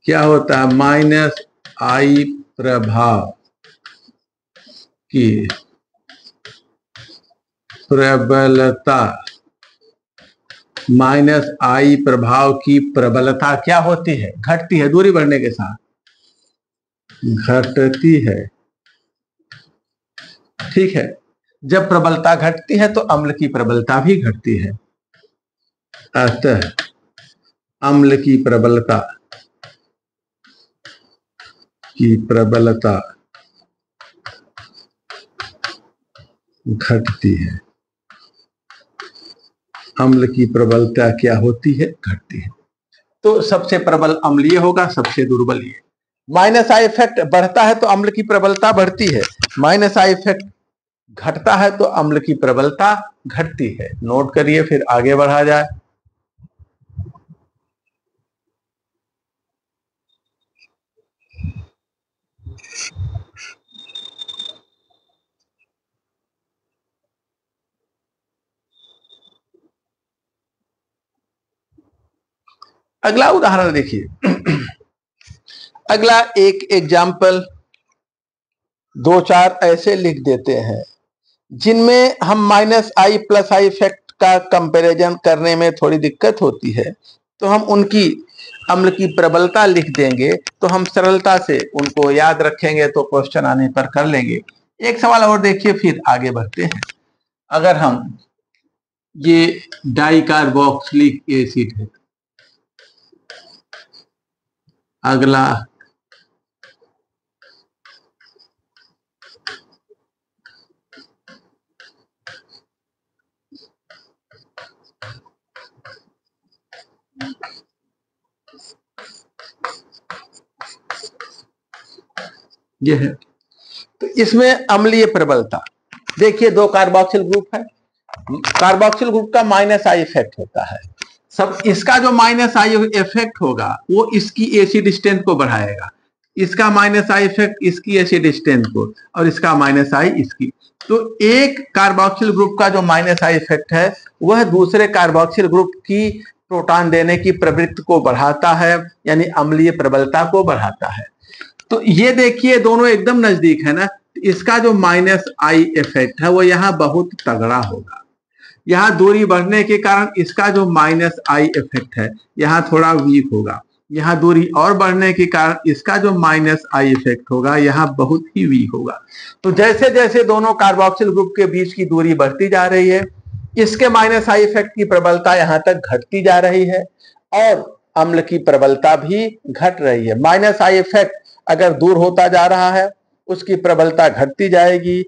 क्या होता है, माइनस आई प्रभाव की प्रबलता, माइनस आई प्रभाव की प्रबलता क्या होती है, घटती है, दूरी बढ़ने के साथ घटती है। ठीक है, जब प्रबलता घटती है तो अम्ल की प्रबलता भी घटती है, अतः अम्ल की प्रबलता घटती है, अम्ल की प्रबलता क्या होती है, घटती है। तो सबसे प्रबल अम्ल ये होगा, सबसे दुर्बल ये। माइनस आई इफेक्ट बढ़ता है तो अम्ल की प्रबलता बढ़ती है, माइनस आई इफेक्ट घटता है तो अम्ल की प्रबलता घटती है। नोट करिए, फिर आगे बढ़ा जाए। अगला उदाहरण देखिए। अगला एक एग्जाम्पल दो चार ऐसे लिख देते हैं जिनमें हम minus I plus I effect का कंपैरिजन करने में थोड़ी दिक्कत होती है, तो हम उनकी अम्ल की प्रबलता लिख देंगे, तो हम सरलता से उनको याद रखेंगे, तो क्वेश्चन आने पर कर लेंगे। एक सवाल और देखिए, फिर आगे बढ़ते हैं। अगर हम ये डाइकार्बोक्सिलिक एसिड है, अगला ये है। तो इसमें अम्लीय प्रबलता देखिए, दो कार्बोक्सिल ग्रुप है, कार्बोक्सिल ग्रुप का माइनस आई इफेक्ट होता है। सब इसका जो माइनस आई इफेक्ट होगा वो इसकी एसिड स्ट्रेंथ को बढ़ाएगा, इसका माइनस आई इफेक्ट इसकी एसिड स्ट्रेंथ को, और इसका माइनस आई इसकी। तो एक कार्बोक्सिल ग्रुप का जो माइनस आई इफेक्ट है वह दूसरे कार्बोक्सिल ग्रुप की प्रोटॉन देने की प्रवृत्ति को बढ़ाता है, यानी अम्लीय प्रबलता को बढ़ाता है। तो ये देखिए दोनों एकदम नजदीक है ना, इसका जो माइनस आई इफेक्ट है वो यहाँ बहुत तगड़ा होगा। यहाँ दूरी बढ़ने के कारण इसका जो माइनस आई इफेक्ट है यहाँ थोड़ा वीक होगा। यहाँ दूरी और बढ़ने के कारण इसका जो माइनस आई इफेक्ट होगा यहाँ बहुत ही वीक होगा। तो जैसे जैसे दोनों कार्बोक्सिल ग्रुप के बीच की दूरी बढ़ती जा रही है, इसके माइनस आई इफेक्ट की प्रबलता यहाँ तक घटती जा रही है और अम्ल की प्रबलता भी घट रही है। माइनस आई इफेक्ट अगर दूर होता जा रहा है, उसकी प्रबलता घटती जाएगी,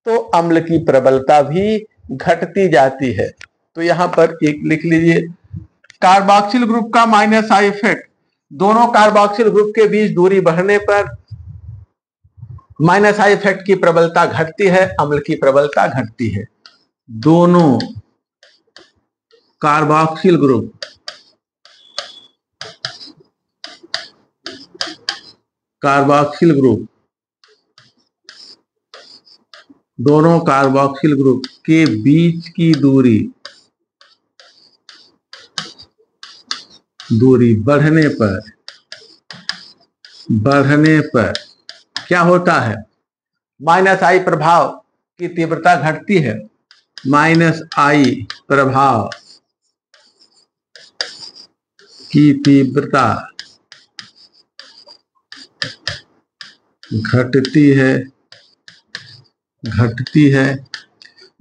तो अम्ल की प्रबलता भी घटती जाती है। तो यहां पर एक लिख लीजिए, कार्बोक्सिल ग्रुप का माइनस आई इफेक्ट, दोनों कार्बोक्सिल ग्रुप के बीच दूरी बढ़ने पर माइनस आई इफेक्ट की प्रबलता घटती है, अम्ल की प्रबलता घटती है। दोनों कार्बोक्सिल ग्रुप दोनों कार्बोक्सिल ग्रुप के बीच की दूरी बढ़ने पर क्या होता है, माइनस आई प्रभाव की तीव्रता घटती है, माइनस आई प्रभाव की तीव्रता घटती है।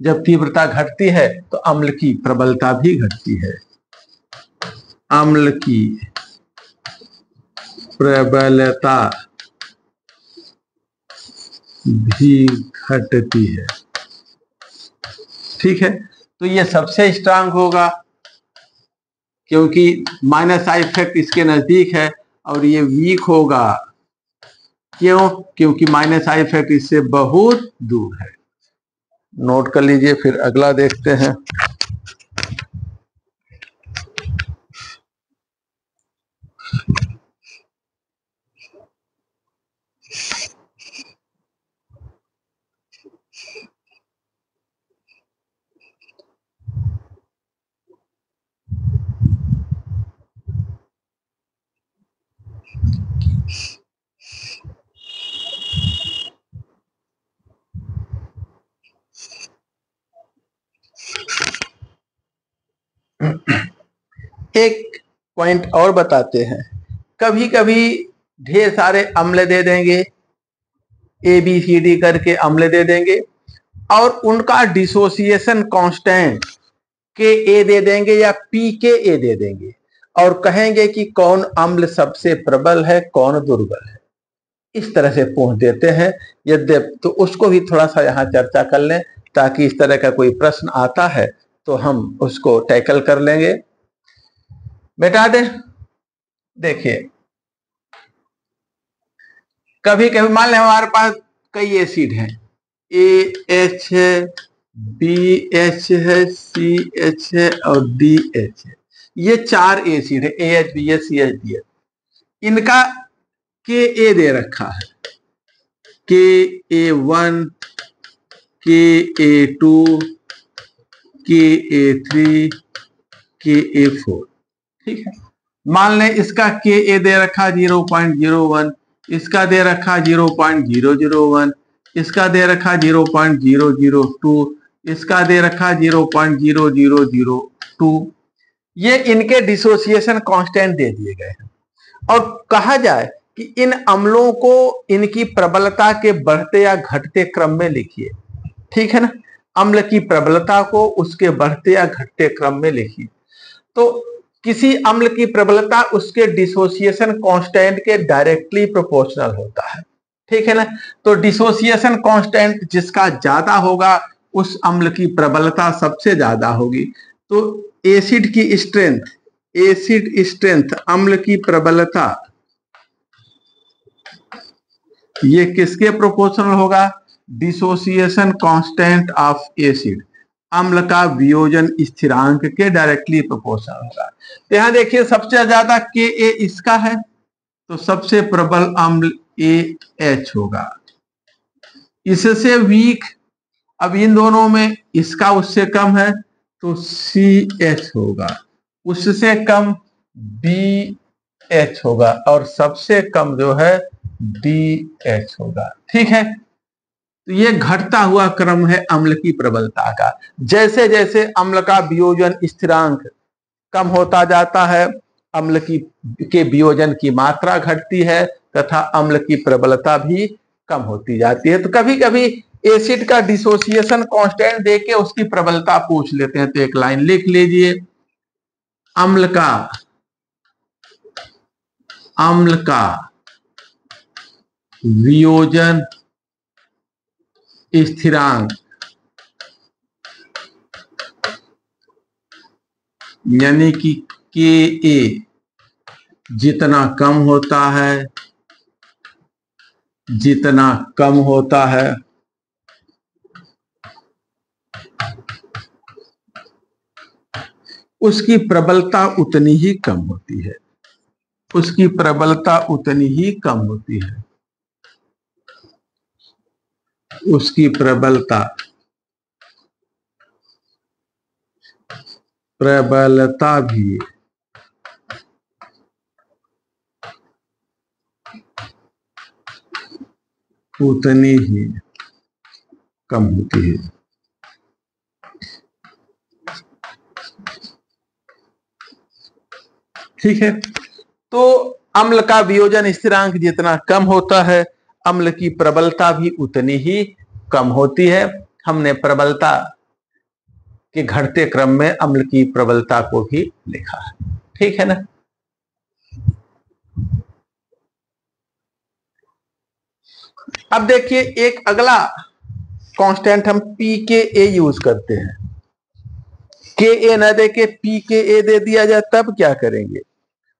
जब तीव्रता घटती है तो अम्ल की प्रबलता भी घटती है, अम्ल की प्रबलता भी घटती है। ठीक है, तो ये सबसे स्ट्रांग होगा क्योंकि माइनस आई इफेक्ट इसके नजदीक है, और ये वीक होगा क्यों, क्योंकि माइनस आई इफेक्ट इससे बहुत दूर है। नोट कर लीजिए, फिर अगला देखते हैं। एक पॉइंट और बताते हैं, कभी कभी ढेर सारे अम्ल दे देंगे, ए बी सी डी करके अम्ल दे देंगे, और उनका डिसोसिएशन कांस्टेंट के ए दे देंगे या पी के ए दे देंगे, और कहेंगे कि कौन अम्ल सबसे प्रबल है, कौन दुर्बल है। इस तरह से पूछ देते हैं। यद्यपि तो उसको भी थोड़ा सा यहाँ चर्चा कर लें, ताकि इस तरह का कोई प्रश्न आता है तो हम उसको टैकल कर लेंगे। बेटा देखिए, कभी कभी मान लें हमारे पास कई एसिड हैं, ए एच है, बी एच है, सी एच है और डी एच है। ये चार एसिड है, A H B H C H D H. इनका के ए दे रखा है, के ए वन, के ए टू, के ए थ्री, के ए फोर। ठीक है, मान लें इसका के ए दे रखा 0.01, इसका दे रखा 0.001, इसका दे रखा 0.002, इसका दे रखा 0.0002। ये इनके डिसोसिएशन कांस्टेंट दे दिए गए हैं, और कहा जाए कि इन अम्लों को इनकी प्रबलता के बढ़ते या घटते क्रम में लिखिए। ठीक है ना, अम्ल की प्रबलता को उसके बढ़ते या घटते क्रम में लिखिए। तो किसी अम्ल की प्रबलता उसके डिसोसिएशन कांस्टेंट के डायरेक्टली प्रोपोर्शनल होता है, ठीक है ना। तो डिसोसिएशन कांस्टेंट जिसका ज्यादा होगा उस अम्ल की प्रबलता सबसे ज्यादा होगी। तो एसिड की स्ट्रेंथ, एसिड स्ट्रेंथ, अम्ल की प्रबलता, ये किसके प्रोपोर्शनल होगा? डिसोसिएशन कांस्टेंट ऑफ एसिड, अम्ल का वियोजन स्थिरांक के डायरेक्टली प्रोपोर्शनल होगा। तो यहां देखिए सबसे ज्यादा के ए इसका है, तो सबसे प्रबल अम्ल एच होगा। इससे वीक, अब इन दोनों में इसका उससे कम है तो सी एच होगा, उससे कम बी एच होगा और सबसे कम जो है डी एच होगा, ठीक है। तो ये घटता हुआ क्रम है अम्ल की प्रबलता का। जैसे जैसे अम्ल का वियोजन स्थिरांक कम होता जाता है, अम्ल के वियोजन की मात्रा घटती है तथा अम्ल की प्रबलता भी कम होती जाती है। तो कभी कभी एसिड का डिसोसिएशन कांस्टेंट देके उसकी प्रबलता पूछ लेते हैं, तो एक लाइन लिख लीजिए, अम्ल का वियोजन स्थिरांक यानी कि के ए जितना कम होता है, जितना कम होता है उसकी प्रबलता उतनी ही कम होती है, उसकी प्रबलता उतनी ही कम होती है, उसकी प्रबलता भी उतनी ही कम होती है। ठीक है, तो अम्ल का वियोजन स्थिरांक जितना कम होता है अम्ल की प्रबलता भी उतनी ही कम होती है। हमने प्रबलता के घटते क्रम में अम्ल की प्रबलता को भी लिखा है, ठीक है ना। अब देखिए एक अगला कांस्टेंट हम पी के ए यूज करते हैं। के ए न दे के पी के ए दे दिया जाए तब क्या करेंगे?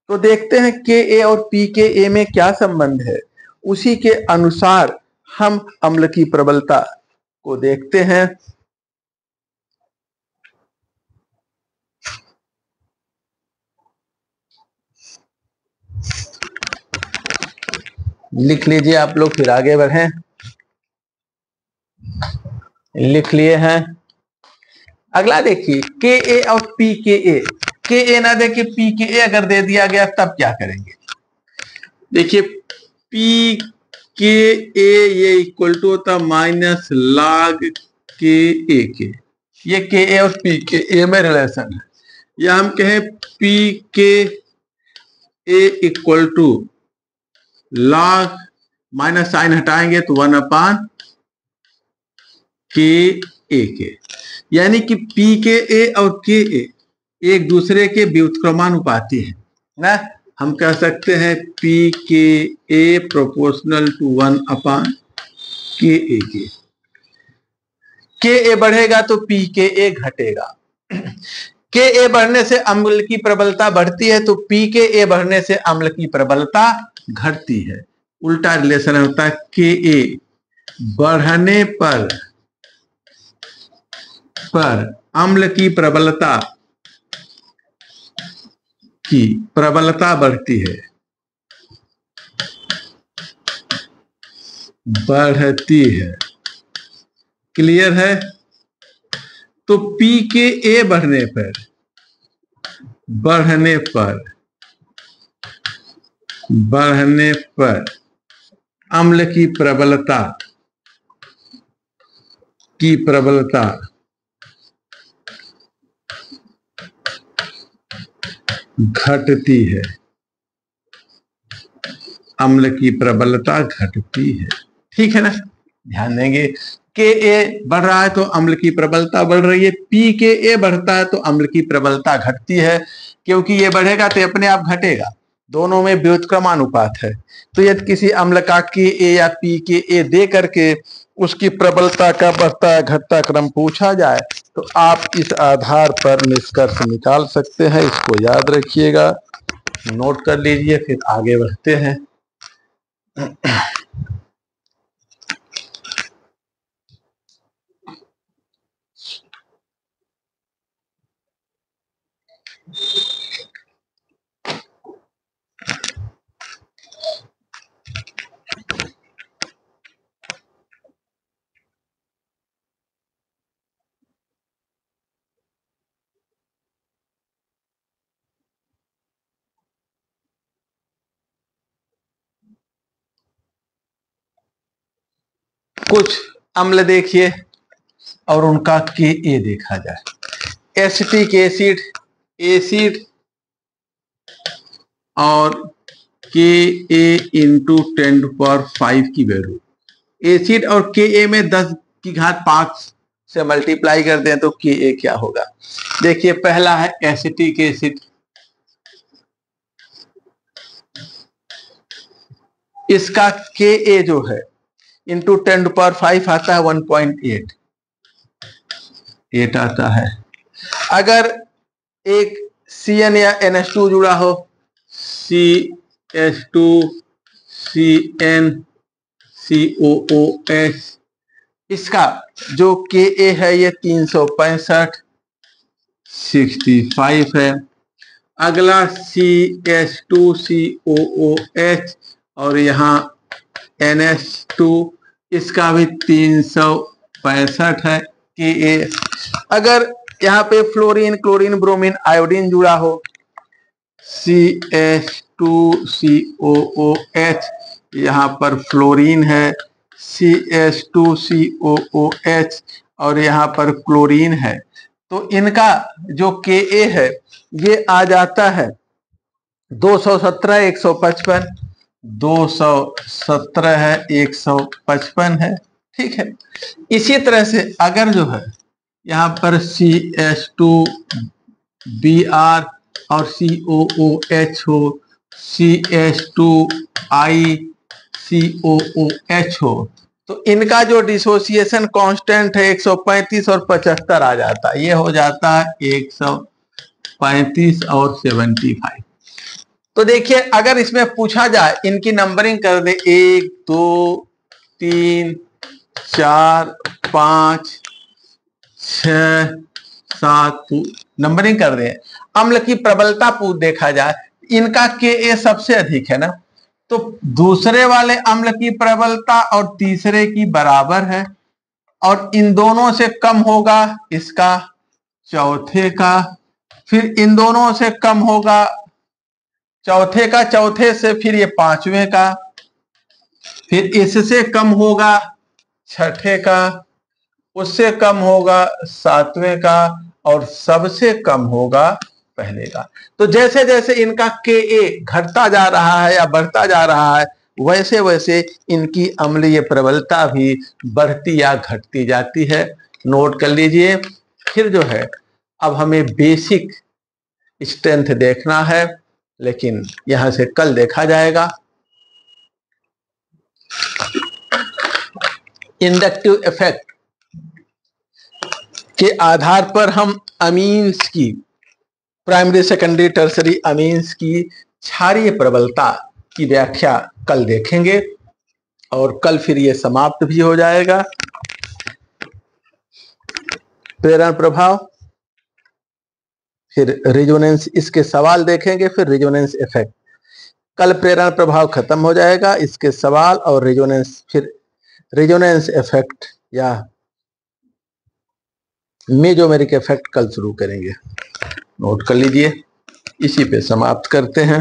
तो देखते हैं के ए और पी के ए में क्या संबंध है, उसी के अनुसार हम अम्ल की प्रबलता को देखते हैं। लिख लीजिए आप लोग, फिर आगे बढ़ें। लिख लिए हैं। अगला देखिए के ए और पी के ए, के ए ना दे के पी के ए अगर दे दिया गया तब क्या करेंगे? देखिए पी के ए ये इक्वल टू होता माइनस log के ए के, ये के ए और पी के ए में रिलेशन है। या हम कहें P K A equal to log, minus sign हटाएंगे तो 1/, के ए के, यानी कि पी के ए और के ए एक दूसरे के व्युत्क्रमानुपाती है ना। हम कह सकते हैं P K A proportional to 1/, के ए के ए बढ़ेगा तो पी के ए घटेगा। के ए बढ़ने से अम्ल की प्रबलता बढ़ती है तो पी के ए बढ़ने से अम्ल की प्रबलता घटती है। उल्टा रिलेशन होता है, के ए बढ़ने पर अम्ल की प्रबलता बढ़ती है, बढ़ती है। क्लियर है? तो पी के ए बढ़ने पर अम्ल की प्रबलता घटती है, अम्ल की प्रबलता घटती है। ठीक है ना, ध्यान देंगे। के ए बढ़ रहा है तो अम्ल की प्रबलता बढ़ रही है, पी के ए बढ़ता है तो अम्ल की प्रबलता घटती है, क्योंकि ये बढ़ेगा तो अपने आप घटेगा, दोनों में व्युत्क्रमानुपात है। तो यदि किसी अम्ल का के ए या पी के ए दे करके उसकी प्रबलता का बढ़ता घटता क्रम पूछा जाए तो आप इस आधार पर निष्कर्ष निकाल सकते हैं। इसको याद रखिएगा, नोट कर लीजिए, फिर आगे बढ़ते हैं। कुछ अम्ल देखिए और उनका के ए देखा जाए। एसिटिक एसिड, एसिड और के ए इंटू 10⁵ की वैल्यू, एसिड और के ए में 10⁵ से मल्टीप्लाई कर दें तो के ए क्या होगा। देखिए पहला है एसिटिक एसिड, इसका के ए जो है इंटू 10⁵ आता है 1.8 आता है। अगर एक CN या NH2 जुड़ा हो, CH2 CN COOH, इसका जो के ए है ये 365 65 है। अगला CH2 COOH और यहाँ NH2, इसका भी 365 है के ए। अगर यहाँ पे फ्लोरीन क्लोरीन ब्रोमीन आयोडीन जुड़ा हो, CH2 COOH, यहाँ पर फ्लोरीन है, CH2 COOH और यहाँ पर क्लोरीन है, तो इनका जो के ए है ये आ जाता है 217 155, 217 है 155 है, ठीक है। इसी तरह से अगर जो है यहाँ पर CH2 Br और COOH हो, CH2 I COOH हो, तो इनका जो डिसोसिएशन कांस्टेंट है 135 और 75 आ जाता है, ये हो जाता है 135 और 75। तो देखिए अगर इसमें पूछा जाए इनकी नंबरिंग कर दे 1 2 3 4 5 6 7, नंबरिंग कर दे, अम्ल की प्रबलता देखा जाए, इनका के ए सबसे अधिक है ना, तो दूसरे वाले अम्ल की प्रबलता और तीसरे की बराबर है, और इन दोनों से कम होगा इसका चौथे का, फिर इन दोनों से कम होगा चौथे का, चौथे से फिर ये पांचवें का, फिर इससे कम होगा छठे का, उससे कम होगा सातवें का, और सबसे कम होगा पहले का। तो जैसे जैसे इनका के ए घटता जा रहा है या बढ़ता जा रहा है, वैसे वैसे इनकी अम्लीय प्रबलता भी बढ़ती या घटती जाती है। नोट कर लीजिए। फिर जो है अब हमें बेसिक स्ट्रेंथ देखना है, लेकिन यहां से कल देखा जाएगा। इंडक्टिव इफेक्ट के आधार पर हम अमीन्स की, प्राइमरी सेकेंडरी टर्सरी अमीन्स की क्षारीय प्रबलता की व्याख्या कल देखेंगे, और कल फिर ये समाप्त भी हो जाएगा। प्रेरण प्रभाव, फिर रेजोनेंस, इसके सवाल देखेंगे, फिर रेजोनेंस इफेक्ट। कल प्रेरण प्रभाव खत्म हो जाएगा, इसके सवाल और रेजोनेंस, फिर रेजोनेंस इफेक्ट या मेजोमेरिक इफेक्ट कल शुरू करेंगे। नोट कर लीजिए। इसी पे समाप्त करते हैं।